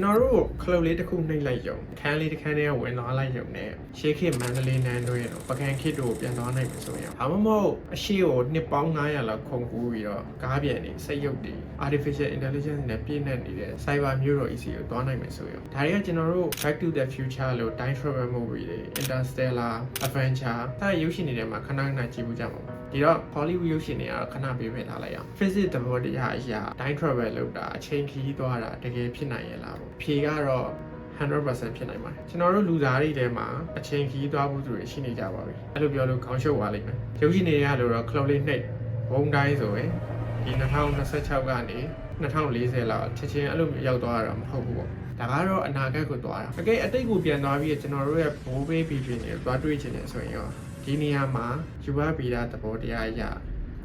ကျွန်တော်တို့ခလုတ်လေးတစ်ခုနှိပ်လိုက်ရုံခန်းလေးတစ်ခန်းထဲဝင်သွားလိုက်ရုံနဲ့ရှေးခေတ်မန္တလေးနန်းတို့ရဲ့ပကံခေတ်တို့ပြန်သွားနိုင်ပြီဆိုရင်ဒါမှမဟုတ်အရှိကိုနှစ်ပေါင်း900လောက်ခုန်ကူးပြီးတော့ကားပြန်နေစိတ်ရုပ်တွေ artificial intelligence နဲ့ပြည့်နေနေတဲ့ cyber မျိုးတော် EC ကိုသွားနိုင်မယ်ဆိုရင်ဒါတွေကကျွန်တော်တို့ Back to the Future လို့ time travel movie တွေ Interstellar Adventure ဒါရုပ်ရှင်တွေထဲမှာခဏခဏကြည့်မှုကြမှာပါဒီတော့ Hollywood ရုပ်ရှင်တွေကတော့ခဏပေးပေးထားလိုက်အောင် physics သဘောတရားအရာ time travel လုပ်တာအချိန်ခရီးသွားတာတကယ်ဖြစ်နိုင်ရဲ့လားပေါ့ဖြေကတော့ 100% ဖြစ်နိုင်ပါတယ်ကျွန်တော်တို့လူသားတွေထဲမှာအချိန်ခရီးသွားဖို့သူတွေရှိနေကြပါပြီအဲ့လိုပြောလို့ခေါင်းရှုပ်သွားလိမ့်မယ်ရုပ်ရှင်တွေရလို့တော့ cloud လေးနှိပ်ဘုံတိုင်းဆိုရင်ဒီ2026ကနေ2040လောက်ချက်ချင်းအဲ့လိုရောက်သွားတာမဟုတ်ဘူးပေါ့ဒါကတော့အနာဂတ်ကိုသွားတာတကယ်အတိတ်ကိုပြန်သွားပြီးကျွန်တော်တို့ရဲ့ဘိုးဘေးပြည်ပြည်တွေသွားတွေ့ချင်တယ်ဆိုရင်ရောဒီနေရာမှာယူဘဗီဒသဘောတရားအရ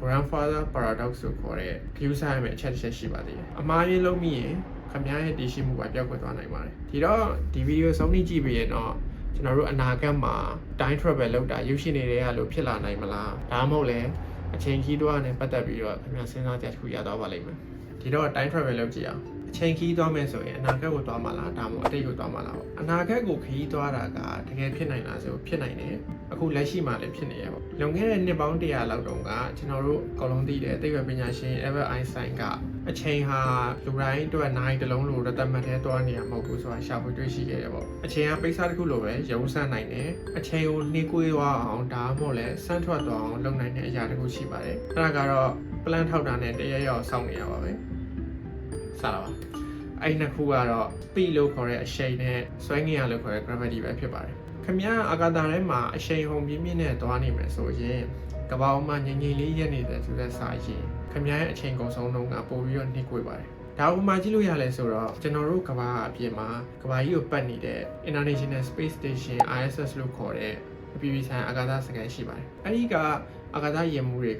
grandfather paradox ဆိုခေါ်တဲ့ view ဆိုင်မဲ့အချက်တစ်ချက်ရှိပါသေးတယ်အမှားရင်းလုံးမိရင်ခင်ဗျားရဲ့တည်ရှိမှုကပြောက်ကွယ်သွားနိုင်ပါတယ်ဒီတော့ဒီဗီဒီယိုဆုံးဖြတ်ကြည့်ပြီးရင်တော့ကျွန်တော်တို့အနာဂတ်မှာ time travel လုပ်တာရုပ်ရှင်တွေကလို့ဖြစ်လာနိုင်မလားဒါမှမဟုတ်လဲအချိန်ကြီးတော့နဲ့ပတ်သက်ပြီးတော့ခင်ဗျားစဉ်းစားကြတစ်ခုရတော့ပါလိမ့်မယ်ဒီတော့ time travel လုပ်ကြည့်အောင်အချိန်ခီးသွားမယ်ဆိုရင်အနာဂတ်ကိုသွားမှာလားဒါမှမဟုတ်အတိတ်ကိုသွားမှာလားပေါ့အနာဂတ်ကိုခီးသွားတာကတကယ်ဖြစ်နိုင်လားဆိုဖြစ်နိုင်တယ်အခုလက်ရှိမှာလည်းဖြစ်နေရပေါ့လွန်ခဲ့တဲ့နှစ်ပေါင်း100လောက်တုန်းကကျွန်တော်တို့အကုန်လုံးသိတယ်သိပ္ပံပညာရှင် Albert Einstein ကအချိန်ဟာလူတိုင်းအတွက်နိုင်တစ်လုံးလိုရတတ်မှတ်ထဲသွားနေရမဟုတ်ဘူးဆိုတာရှာဖွေတွေ့ရှိခဲ့တယ်ပေါ့အချိန်ကပိတ်စားတစ်ခုလိုပဲရုံးဆန်းနိုင်တယ်အချိန်ကိုနှေးကွေးသွားအောင်ဒါမှမဟုတ်လဲဆန်းထွက်သွားအောင်လုပ်နိုင်တဲ့အရာတစ်ခုရှိပါတယ်အဲ့ဒါကတော့ plan ထောက်တာနဲ့တရရောက်စောင့်နေရပါပဲစလာပါအဲ့နှစ်ခုကတော့ speed လို့ခေါ်တဲ့အရှိန်နဲ့ဆွဲငင်ရလို့ခေါ်တဲ့ gravity ပဲဖြစ်ပါတယ်ခင်ဗျားအာကာသထဲမှာအရှိန်ဟုန်ပြင်းပြင်းနဲ့သွားနေမယ်ဆိုရင်ကမ္ဘာပေါ်မှာငြိမ်ငြိမ်လေးရက်နေတဲ့သူသက်စာရင်ခင်ဗျားရဲ့အချိန်ကုန်ဆုံးတော့ကပို့ပြီးတော့နှိကွေးပါတယ်ဒါဥပမာကြည့်လို့ရလဲဆိုတော့ကျွန်တော်တို့ကမ္ဘာအပြင်မှာကမ္ဘာကြီးကိုပတ်နေတဲ့ International Space Station ISS လို့ခေါ်တဲ့အပြည်ပြည်ဆိုင်ရာအာကာသစခန်းရှိပါတယ်အဲဒီကအာကာသယာဉ်မှူးတွေ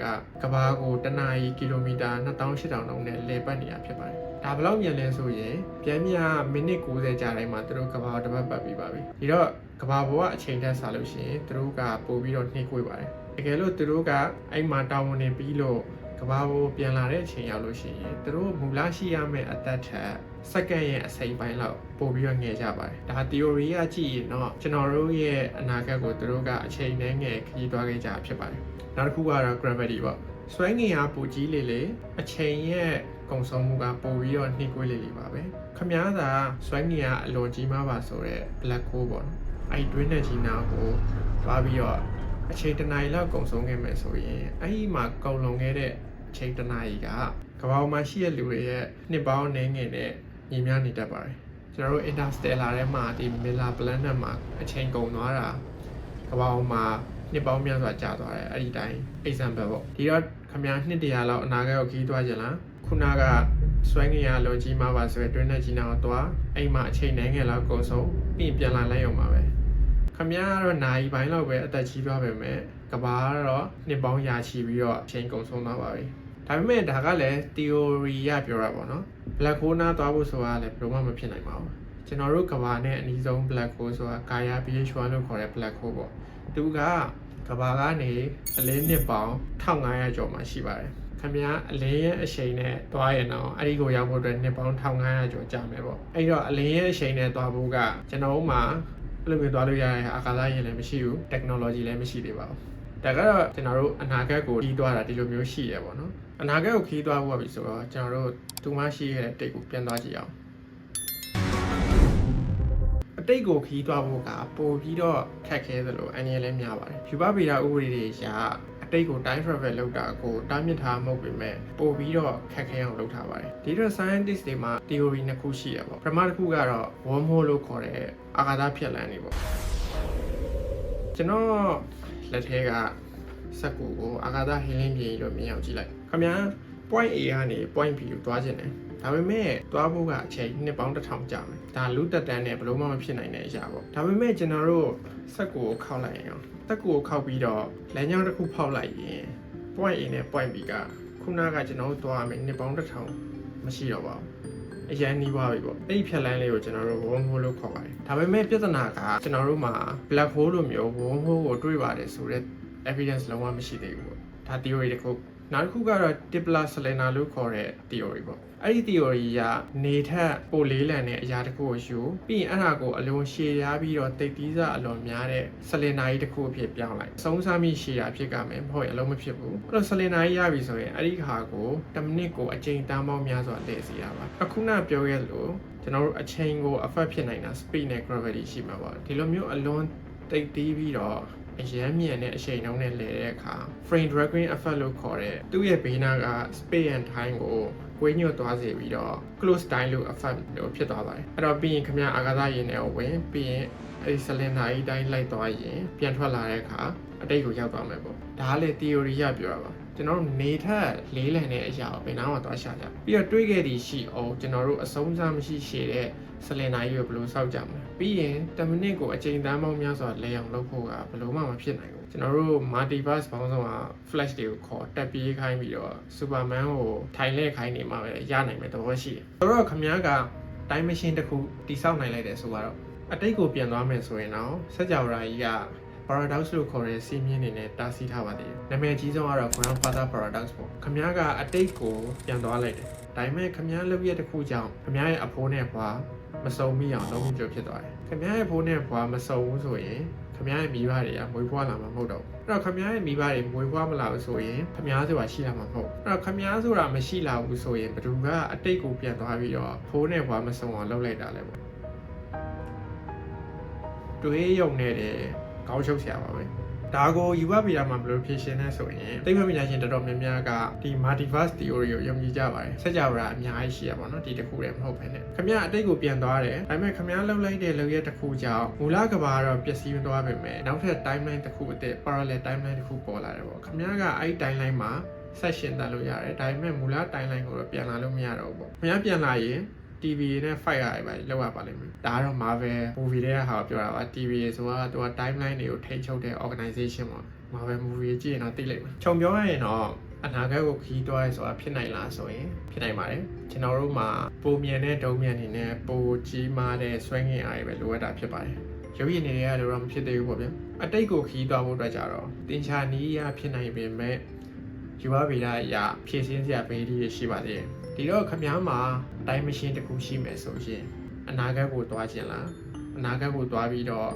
ကကမ္ဘာကိုတနာရီကီလိုမီတာ2800နှုန်းနဲ့လည်ပတ်နေတာဖြစ်ပါတယ်ဒါဘယ်လောက်မြန်လဲဆိုရင်ပြန်မြမိနစ်90ကြာတိုင်းမှာသူတို့ကမ္ဘာတစ်ပတ်ပတ်ပြီးပါပြီဒီတော့ကမ္ဘာပေါ်ကအချိန်တက်စားလို့ရှိရင်သူတို့ကပို့ပြီးတော့နှိကွေးပါတယ်တကယ်လို့သူတို့ကအဲ့မှာတာဝန်နေပြီးလို့ကမ္ဘာပေါ်ပြန်လာတဲ့အချိန်ရောက်လို့ရှိရင်သူတို့မူလရှိရမယ့်အသက်ထက်စက္ကန့်ရဲ့အစိမ်ပိုင်းလောက်ပို့ပြီးတော့ငယ်ကြပါတယ်ဒါ theory ကကြည့်ရင်တော့ကျွန်တော်တို့ရဲ့အနာဂတ်ကိုသူတို့ကအချိန်နဲ့ငယ်ခရီးသွားခဲ့ကြဖြစ်ပါတယ်နောက်တစ်ခုကတော့ gravity ပေါ့ဆွဲငင်အားပိုကြီးလေအချိန်ရဲ့ကုံဆုံးမှုကပိုပြီးတော့နှိကွေးလေပါပဲခမားသာဆွဲငင်အားအလွန်ကြီးမားပါဆိုတော့ black hole ပေါ့နော်အဲ့တွင်းနဲ့ကြီးနာကိုသွားပြီးတော့အချိန်တစ်နာရီလောက်ကုံဆုံးခဲ့မယ်ဆိုရင်အဲ့ဒီမှာကုံလွန်ခဲ့တဲ့အချိန်တစ်နာရီကကမ္ဘာပေါ်မှာရှိတဲ့လူတွေရဲ့နှစ်ပေါင်းနည်းငယ်နဲ့ညီမျှနေတတ်ပါတယ်ကျွန်တော်တို့ Interstellar ထဲမှာဒီ Miller Planet မှာအချိန်ကုန်သွားတာကမ္ဘာပေါ်မှာနှစ်ပေါင်းများစွာကြာသွားတယ်အဲ့ဒီတိုင်း example ပေါ့ဒီတော့ခင်ဗျားနှစ်တရာလောက်အနာဂတ်ကိုခီးသွားကြလားခုနကဆွဲငင်ရလွန်ကြီးမှာပါဆိုရင်တွင်းနဲ့ကြီးနာတော့သွားအိမ်မှာအချိန်နဲ့ငယ်လောက်ကုန်ဆုံးပြီးပြန်လာလိုက်အောင်ပါပဲခင်ဗျားကတော့နိုင်ပိုင်းလောက်ပဲအသက်ကြီးသွားပဲမဲ့ကဘာကတော့နှစ်ပေါင်းရာချီပြီးတော့အချိန်ကုန်ဆုံးသွားပါပြီဒါပေမဲ့ဒါကလည်း theory ရပြောတာပေါ့နော် black hole နားသွားဖို့ဆိုတာလည်းဘယ်လိုမှမဖြစ်နိုင်ပါဘူးကျွန်တော်တို့ကဘာနဲ့အနည်းဆုံး black hole ဆိုတာ Gaia BH1 လို့ခေါ်တဲ့ black hole ပေါ့သူကကဘာကနေအလင်းနှစ်ပေါင်း1500ကျော်မှရှိပါတယ်ခင်ဗျားအလင်းရဲ့အချိန်နဲ့သွားရင်တော့အဲ့ဒီကိုရောက်ဖို့အတွက်နှစ်ပေါင်း1500ကျော်ကြာမယ်ပေါ့အဲ့တော့အလင်းရဲ့အချိန်နဲ့သွားဖို့ကကျွန်တော်တို့မှာအဲ့လိုမျိုးသွားလို့ရတဲ့အာကာသယာဉ်လည်းမရှိဘူး technology လည်းမရှိသေးပါဘူးဒါကတော့ကျွန်တော်တို့အနာဂတ်ကိုခီးသွားတာဒီလိုမျိုးရှိရပေါ့နော်အနာဂတ်ကိုခီးသွားဖို့ပြီဆိုတော့ကျွန်တော်တို့သူမရှိရဲ့တိတ်ကိုပြန်သွားကြည့်အောင်အတိတ်ကိုခီးသွားဖို့ကပိုပြီးတော့ခက်ခဲသလိုအန္တရာယ်လည်းများပါတယ်ယူဘဗေဒဥပဒေတွေအရအတိတ်ကို time travel လုပ်တာကိုတားမြစ်ထားမဟုတ်ပေမဲ့ပိုပြီးတော့ခက်ခဲအောင်လုပ်ထားပါတယ်ဒီတော့ scientist တွေမှာ theory နှစ်ခုရှိရပေါ့ပထမတစ်ခုကတော့ wormhole လို့ခေါ်တဲ့အာကာသဖြတ်လမ်းတွေပေါ့ကျွန်တော်လက်ထဲကစက်ကူကိုအာကာသဟင်းလင်းပြင်လို့မြင်အောင်ကြည့်လိုက်ခင်ဗျာ point A ကနေ point B ကိုသွားခြင်းတယ်ဒါပေမဲ့သွားဖို့ကအချိန်နှစ်ပေါင်း1000ကြာမယ်ဒါလူတက်တန်းနဲ့ဘယ်လို့မှမဖြစ်နိုင်တဲ့အရာပေါ့ဒါပေမဲ့ကျွန်တော်တို့စက်ကူကိုခောက်လိုက်ရင်စက်ကူကိုခောက်ပြီးတော့လမ်းကြောင်းတစ်ခုဖောက်လိုက်ရင် point A နဲ့ point B ကခုနကကျွန်တော်တို့သွားမယ်နှစ်ပေါင်း1000မရှိတော့ပါဘူးအရင်နီးပါပြီပေါ့အဲ့ဒီဖြတ်လန်းလေးကိုကျွန်တော်တို့ wormhole လို့ခေါ်ပါတယ်ဒါပေမဲ့ပြဿနာကကျွန်တော်တို့မှာ black hole လိုမျိုး wormhole ကိုတွေးပါတယ်ဆိုတော့ evidence လုံးဝမရှိသေးဘူးပေါ့ဒါ theory တစ်ခု နောက်တစ်ခုကတော့ Tipler Selena လို့ခေါ်တဲ့ theory ပေါ့အဲ့ဒီ theory ကနေထက်ပိုလေးလံတဲ့အရာတစ်ခုကိုယူပြီးရင်အဲ့ဒါကိုအလွန်ရှည်ရပြီးတော့တိတ်သီးစားအလွန်များတဲ့ Selena ကြီးတစ်ခုအဖြစ်ပြောင်းလိုက်ဆုံးစားမိရှည်တာဖြစ်ကြမယ်မဟုတ်ရင်အလုံးမဖြစ်ဘူးအဲ့တော့ Selena ကြီးရပြီဆိုရင်အဲ့ဒီခါကို10မိနစ်ကိုအချိန်တန်းပေါင်းများစွာတည်စီရပါအခုနပြောခဲ့လို့ကျွန်တော်တို့အချိန်ကို affect ဖြစ်နိုင်တာ speed နဲ့ gravity ရှိမှာပေါ့ဒီလိုမျိုးအလွန်တိတ်သီးပြီးတော့အရမ်းမြန်တဲ့အချိန်နှုန်းနဲ့လဲတဲ့အခါ frame dragging effect လို့ခေါ်တဲ့သူ့ရဲ့ဘေးနားက space and time ကိုဝေးညွတ်သွားစေပြီးတော့ close time လို့ effect လို့ဖြစ်သွားပါတယ်အဲ့တော့ပြီးရင်ခင်ဗျအာကာသယာဉ်နဲ့ဝင်ပြီးရင်အဲ့ဒီ Selena ကြီးတိုင်းလိုက်သွားရင်ပြန်ထွက်လာတဲ့အခါအတိတ်ကိုရောက်သွားမယ်ပေါ့ဒါကလေ theory ရပြောတာပါကျွန်တော်တို့နေထက်လေးလံတဲ့အရာကိုဘယ်နှမှာသွားရှာကြပြီးတော့တွေးခဲ့သည်ရှိအောင်ကျွန်တော်တို့အဆုံးစားမရှိရှည်တဲ့ Selena ကြီးကိုဘယ်လိုစောက်ကြမလဲပြီးရင်10မိနစ်ကိုအချိန်တန်းပေါင်းများစွာလဲအောင်လုပ်ဖို့ကဘယ်လိုမှမဖြစ်နိုင်ဘူးကျွန်တော်တို့ multiverse ဘောင်းဆောင်က flash တွေကိုခေါ်တက်ပြေးခိုင်းပြီးတော့ Superman ကိုထိုင်လဲခိုင်းနေမှာပဲရနိုင်မယ်သဘောရှိတယ်ဆိုတော့ခင်ဗျားက time machine တစ်ခုတိစောက်နိုင်လိုက်တယ်ဆိုတော့အတိတ်ကိုပြန်သွားမယ်ဆိုရင်တော့စကြဝဠာကြီးကparadox လို့ခေါ်တဲ့စီးမြင်နေနဲ့တားဆီးထားပါသေးတယ်။နာမည်အကြီးဆုံးကတော့ grandfather paradox ပေါ့။ခမ ्या ကအတိတ်ကိုပြန်သွားလိုက်တယ်။ဒါပေမဲ့ခမ ्या လုပ်ရတဲ့တစ်ခုကြောင့်ခမ ्या ရဲ့အဖိုးနဲ့ဘွားမစုံမိအောင်လုပ်မှုကြဖြစ်သွားတယ်။ခမ ्या ရဲ့အဖိုးနဲ့ဘွားမစုံဘူးဆိုရင်ခမ ्या ရဲ့မိဘတွေကမွေးဖွားလာမှာမဟုတ်တော့ဘူး။အဲ့တော့ခမ ्या ရဲ့မိဘတွေမွေးဖွားမလာဘူးဆိုရင်ခမ ्या ဆိုတာရှိလာမှာမဟုတ်ဘူး။အဲ့တော့ခမ ्या ဆိုတာမရှိလာဘူးဆိုရင်ဘယ်သူကအတိတ်ကိုပြန်သွားပြီးတော့ဖိုးနဲ့ဘွားမစုံအောင်လုပ်လိုက်တာလဲပေါ့။တွေးရုံနဲ့တယ်ကောင်းချုပ်ဆရာပါပဲ။ဒါကိုယူဝဗီယာမှာဘယ်လိုဖြေရှင်းလဲဆိုရင်သိပ္ပံပညာရှင်တော်တော်များများကဒီ multiverse theory ကိုယုံကြည်ကြပါတယ်။စကြဝဠာအများကြီးရှိရပါတော့။ဒီတစ်ခုတည်းမဟုတ်ဘဲနဲ့ခမ ्या အတိတ်ကိုပြန်သွားတယ်။ဒါပေမဲ့ခမ ्या လှုပ်လိုက်တဲ့လုပ်ရက်တစ်ခုကြောင့်မူလကဘာကတော့ပျက်စီးမသွားပေမဲ့နောက်ထပ် timeline တစ်ခုအသစ် parallel timeline တစ်ခုပေါ်လာတယ်ပေါ့။ခမ ्या ကအဲ့ဒီ timeline မှာဆက်ရှင်တက်လို့ရတယ်။ဒါပေမဲ့မူလ timeline ကိုတော့ပြန်လာလို့မရတော့ဘူးပေါ့။ခမ ्या ပြန်လာရင်TV နဲ့ fight ရတယ်ပဲလောက်ရပါလိမ့်မယ်ဒါကတော့ Marvel movie တွေကဟာပြောတာပါ TV ဆိုတာသူက timeline တွေကိုထိန်းချုပ်တဲ့ organization ပေါ့ Marvel movie ကြည့်ရင်တော့သိလိမ့်မယ်ခြုံပြောရရင်တော့အနာဂတ်ကိုခီးသွားရဲဆိုတာဖြစ်နိုင်လားဆိုရင်ဖြစ်နိုင်ပါတယ်ကျွန်တော်တို့မှာပုံမြန်တဲ့ဒုံမြန်နေနဲ့ပိုကြီးမားတဲ့ဆွဲငင်အားတွေပဲလိုအပ်တာဖြစ်ပါတယ်ရုပ်ရည်နေတွေကလည်းတော့မဖြစ်သေးဘူးပေါ့ဗျအတိတ်ကိုခီးသွားဖို့အတွက်ကြတော့တင်ချာနီးရဖြစ်နိုင်ပေမဲ့ယူဝဗီဒအရာဖြည့်ရှင်းစရာဘေးဒီရှိပါသေးတယ်ဒီတော့ခမ ्या မှာ time machine တစ်ခုရှိမယ်ဆိုရင်အနာဂတ်ကိုသွားခြင်းလားအနာဂတ်ကိုသွားပြီးတော့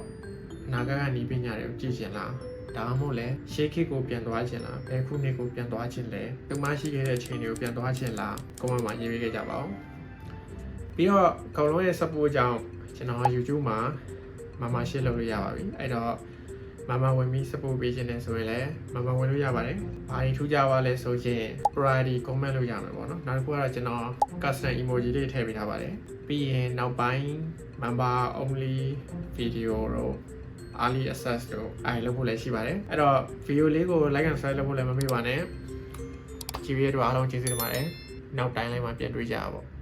အနာဂတ်ကနီးပညာတွေကိုကြည့်ခြင်းလားဒါမှမဟုတ်လဲရှေးခေတ်ကိုပြန်သွားခြင်းလားဘယ်ခုနှစ်ကိုပြန်သွားခြင်းလဲဒီမှာရှိခဲ့တဲ့အချိန်တွေကိုပြန်သွားခြင်းလားကွန်မန့်မှာရေးပေးခဲ့ကြပါဦးပြီးတော့ကောင်လုံးရဲ့ support ကြောင့်ကျွန်တော် YouTube မှာမမရှင်းလုပ်လို့ရပါပြီအဲ့တော့မမဝင်ပြီး support ပေးခြင်းနဲ့ဆိုရင်လည်းမမဝင်လို့ရပါတယ်။ဘာတွေထူးခြားပါလဲဆိုရင် priority comment လုပ်ရမယ်ပေါ့နော်။နောက်တစ်ခုကတော့ကျွန်တော် custom emoji တွေထည့်ပေးထားပါတယ်။ပြီးရင်နောက်ပိုင်း member only video တို့ early access တို့အဲ့လုပ်ဖို့လည်းရှိပါတယ်။အဲ့တော့ video လေးကို like and share လုပ်ဖို့လည်းမမေ့ပါနဲ့။ကြည့်ရတဲ့အားလုံးကျေးဇူးတင်ပါတယ်။နောက်တိုင်းလိုက်မှာပြန်တွေ့ကြပါပေါ့။